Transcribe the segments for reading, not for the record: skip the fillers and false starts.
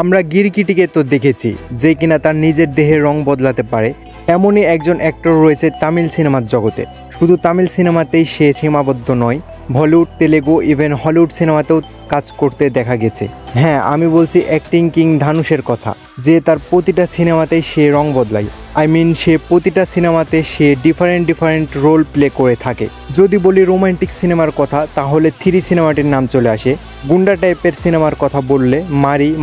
আমরা গিরগিটিকে তো দেখেছি যে কিনা তার নিজের দেহের রং বদলাতে পারে। এমনই একজন অ্যাক্টর রয়েছে তামিল সিনেমার জগতে। শুধু তামিল সিনেমাতেই সে সীমাবদ্ধ নয়, বলিউড, তেলেগু, ইভেন হলিউড সিনেমাতেও কাজ করতে দেখা গেছে। হ্যাঁ, আমি বলছি অ্যাক্টিং কিং ধানুষের কথা, যে তার প্রতিটা সিনেমাতেই সে রং বদলায়। সে প্রতিটা সিনেমাতে সে ডিফারেন্ট রোল প্লে করে থাকে। যদি বলি রোমান্টিক সিনেমার কথা, তাহলে 3 সিনেমাটির নাম চলে আসে। গুন্ডা টাইপের সিনেমার কথা বললে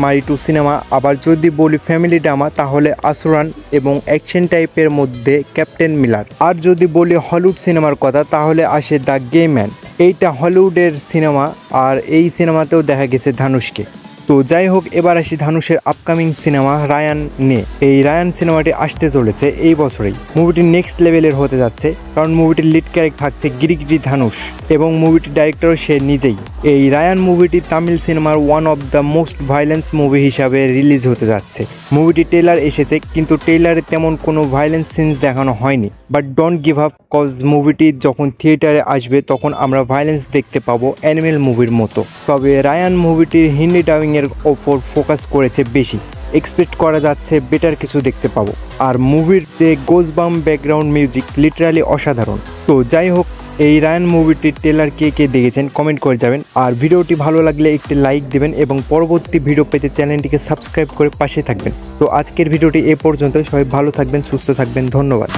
মারি 2 সিনেমা। আবার যদি বলি ফ্যামিলি ড্রামা, তাহলে আসুরান এবং অ্যাকশন টাইপের মধ্যে ক্যাপ্টেন মিলার। আর যদি বলি হলিউড সিনেমার কথা, তাহলে আসে দ্য গে ম্যান। এইটা হলিউডের সিনেমা, আর এই সিনেমাতেও দেখা গেছে ধানুষকে। তো যাই হোক, এবার আসি ধানুষের আপকামিং সিনেমা রায়ান নিয়ে। এই রায়ান সিনেমাটি আসতে চলেছে এই বছরেই। মুভিটি নেক্সট লেভেলের হতে যাচ্ছে, কারণ মুভিটির লিড ক্যারেক্টার থাকছে গিরিগিটি ধানুষ এবং মুভিটির ডাইরেক্টরও সে নিজেই। এই রায়ান মুভিটি তামিল সিনেমার one of the most violence movie হিসাবে রিলিজ হতে যাচ্ছে। মুভিটি ট্রেলার এসেছে, কিন্তু ট্রেলারে তেমন কোনো ভায়োলেন্স সিন দেখানো হয়নি। But don't give up, cause মুভিটি যখন থিয়েটারে আসবে তখন আমরা ভায়োলেন্স দেখতে পাবো অ্যানিমেল মুভির মতো। তবে রায়ান মুভিটির হিন্দি ডাবিংয়ের ওপর ফোকাস করেছে বেশি। এক্সপেক্ট করা যাচ্ছে বেটার কিছু দেখতে পাবো। আর মুভির যে গোজবাম ব্যাকগ্রাউন্ড মিউজিক লিটারালি অসাধারণ। তো যাই হোক, এই রায়ান মুভিটির ট্রেলার কে কে দেখেছেন কমেন্ট করে যাবেন। আর ভিডিওটি ভালো লাগলে একটি লাইক দেবেন এবং পরবর্তী ভিডিও পেতে চ্যানেলটিকে সাবস্ক্রাইব করে পাশে থাকবেন। তো আজকের ভিডিওটি এ পর্যন্ত। সবাই ভালো থাকবেন, সুস্থ থাকবেন, ধন্যবাদ।